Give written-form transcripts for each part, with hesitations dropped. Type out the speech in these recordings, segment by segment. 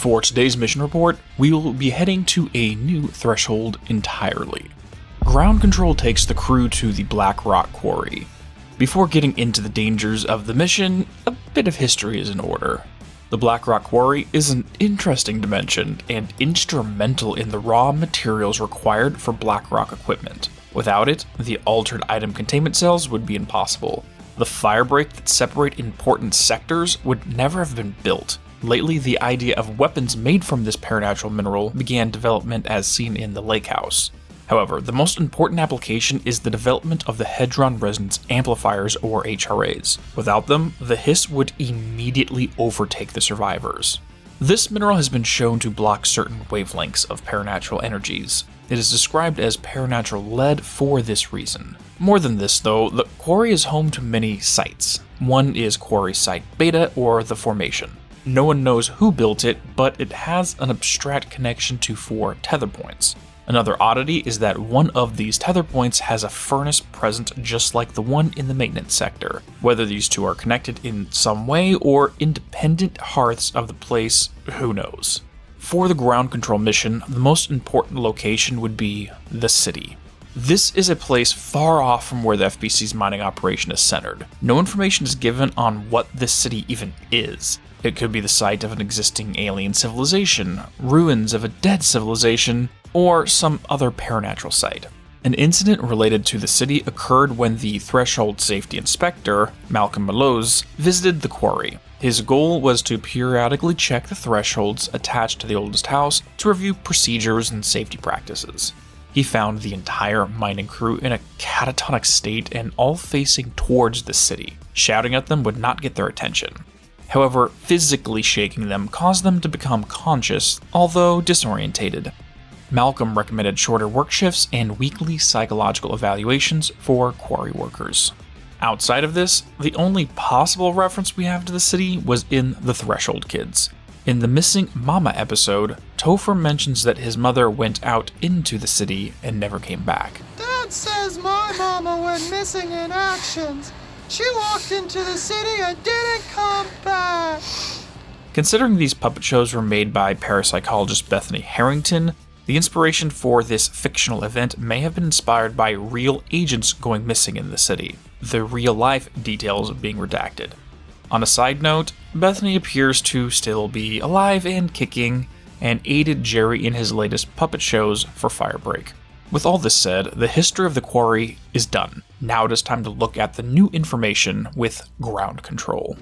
For today's mission report, we will be heading to a new threshold entirely. Ground control takes the crew to the Black Rock Quarry. Before getting into the dangers of the mission, a bit of history is in order. The Black Rock Quarry is an interesting dimension and instrumental in the raw materials required for Black Rock equipment. Without it, the altered item containment cells would be impossible. The firebreak that separate important sectors would never have been built. Lately, the idea of weapons made from this paranatural mineral began development as seen in the Lake House. However, the most important application is the development of the Hadron Resonance Amplifiers, or HRAs. Without them, the hiss would immediately overtake the survivors. This mineral has been shown to block certain wavelengths of paranatural energies. It is described as paranatural lead for this reason. More than this though, the quarry is home to many sites. One is Quarry Site Beta, or the Formation. No one knows who built it, but it has an abstract connection to 4 tether points. Another oddity is that one of these tether points has a furnace present just like the one in the maintenance sector. Whether these two are connected in some way or independent hearths of the place, who knows. For the ground control mission, the most important location would be the city. This is a place far off from where the FBC's mining operation is centered. No information is given on what this city even is. It could be the site of an existing alien civilization, ruins of a dead civilization, or some other paranatural site. An incident related to the city occurred when the Threshold Safety Inspector, Malcolm Mallows, visited the quarry. His goal was to periodically check the thresholds attached to the oldest house to review procedures and safety practices. He found the entire mining crew in a catatonic state and all facing towards the city. Shouting at them would not get their attention. However, physically shaking them caused them to become conscious, although disorientated. Malcolm recommended shorter work shifts and weekly psychological evaluations for quarry workers. Outside of this, the only possible reference we have to the city was in the Threshold Kids. In the Missing Mama episode, Topher mentions that his mother went out into the city and never came back. Dad says my mama went missing in actions. She walked into the city and didn't come back. Considering these puppet shows were made by parapsychologist Bethany Harrington, the inspiration for this fictional event may have been inspired by real agents going missing in the city, the real-life details being redacted. On a side note, Bethany appears to still be alive and kicking, and aided Jerry in his latest puppet shows for Firebreak. With all this said, the history of the quarry is done. Now it is time to look at the new information with ground control.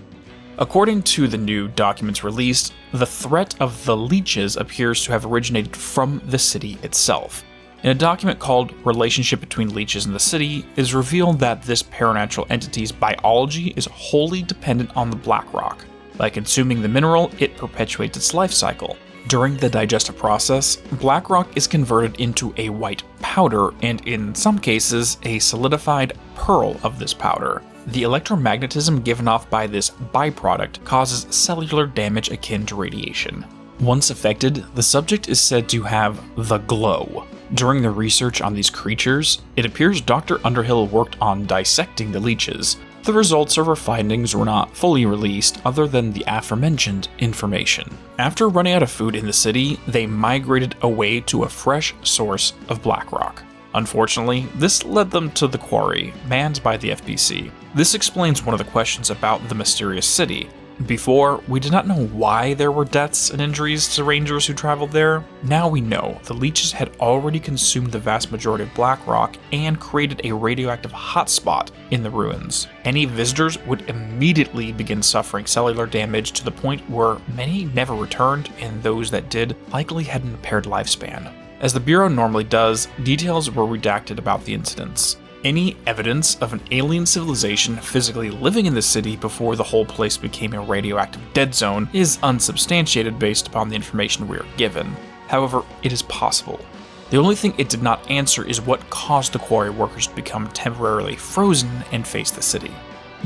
According to the new documents released, the threat of the leeches appears to have originated from the city itself. In a document called Relationship Between Leeches and the City, it is revealed that this paranatural entity's biology is wholly dependent on the Black Rock. By consuming the mineral, it perpetuates its life cycle. During the digestive process, Black Rock is converted into a white powder and, in some cases, a solidified pearl of this powder. The electromagnetism given off by this byproduct causes cellular damage akin to radiation. Once affected, the subject is said to have the glow. During the research on these creatures, it appears Dr. Underhill worked on dissecting the leeches. The results of her findings were not fully released other than the aforementioned information. After running out of food in the city, they migrated away to a fresh source of Black Rock. Unfortunately, this led them to the quarry, manned by the FBC. This explains one of the questions about the mysterious city. Before, we did not know why there were deaths and injuries to rangers who traveled there. Now we know the leeches had already consumed the vast majority of Black Rock and created a radioactive hotspot in the ruins. Any visitors would immediately begin suffering cellular damage to the point where many never returned, and those that did likely had an impaired lifespan. As the Bureau normally does, details were redacted about the incidents. Any evidence of an alien civilization physically living in the city before the whole place became a radioactive dead zone is unsubstantiated based upon the information we are given. However, it is possible. The only thing it did not answer is what caused the quarry workers to become temporarily frozen and face the city.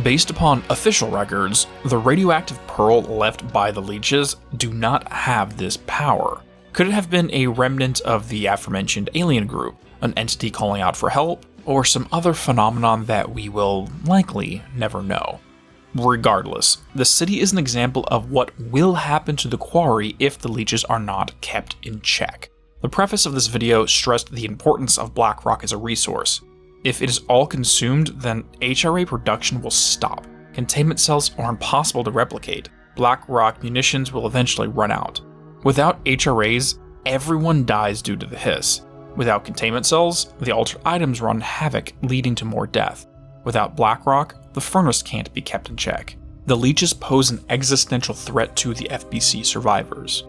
Based upon official records, the radioactive pearl left by the leeches do not have this power. Could it have been a remnant of the aforementioned alien group, an entity calling out for help, or some other phenomenon that we will likely never know? Regardless, the city is an example of what will happen to the quarry if the leeches are not kept in check. The preface of this video stressed the importance of Black Rock as a resource. If it is all consumed, then HRA production will stop. Containment cells are impossible to replicate. Black Rock munitions will eventually run out. Without HRAs, everyone dies due to the hiss. Without containment cells, the altered items run havoc, leading to more death. Without Black Rock, the furnace can't be kept in check. The leeches pose an existential threat to the FBC survivors.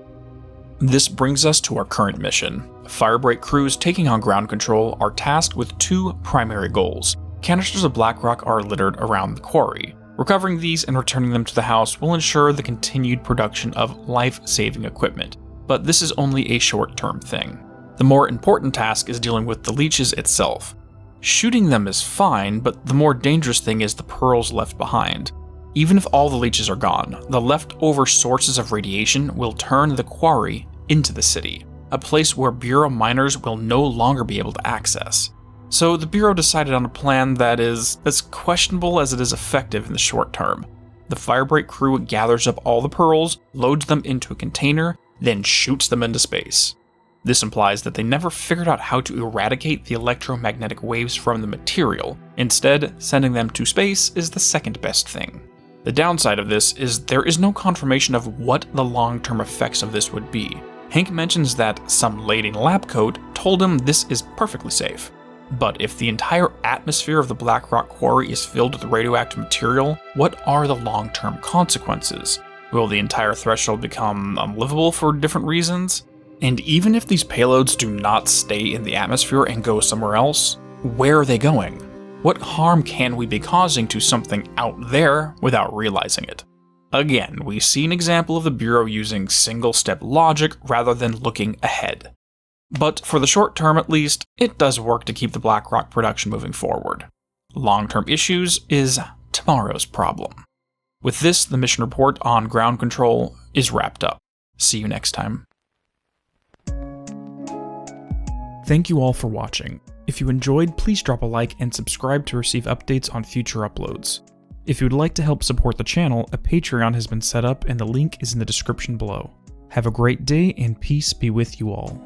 This brings us to our current mission. Firebreak crews taking on ground control are tasked with two primary goals. Canisters of Black Rock are littered around the quarry. Recovering these and returning them to the house will ensure the continued production of life-saving equipment, but this is only a short-term thing. The more important task is dealing with the leeches itself. Shooting them is fine, but the more dangerous thing is the pearls left behind. Even if all the leeches are gone, the leftover sources of radiation will turn the quarry into the city, a place where Bureau miners will no longer be able to access. So the Bureau decided on a plan that is as questionable as it is effective in the short term. The Firebreak crew gathers up all the pearls, loads them into a container, then shoots them into space. This implies that they never figured out how to eradicate the electromagnetic waves from the material. Instead, sending them to space is the second best thing. The downside of this is there is no confirmation of what the long-term effects of this would be. Hank mentions that some lady in lab coat told him this is perfectly safe. But if the entire atmosphere of the Black Rock Quarry is filled with radioactive material, what are the long-term consequences? Will the entire threshold become unlivable for different reasons? And even if these payloads do not stay in the atmosphere and go somewhere else, where are they going? What harm can we be causing to something out there without realizing it? Again, we see an example of the Bureau using single-step logic rather than looking ahead. But for the short term at least, it does work to keep the Black Rock production moving forward. Long-term issues is tomorrow's problem. With this, the mission report on ground control is wrapped up. See you next time. Thank you all for watching. If you enjoyed, please drop a like and subscribe to receive updates on future uploads. If you would like to help support the channel, a Patreon has been set up and the link is in the description below. Have a great day and peace be with you all.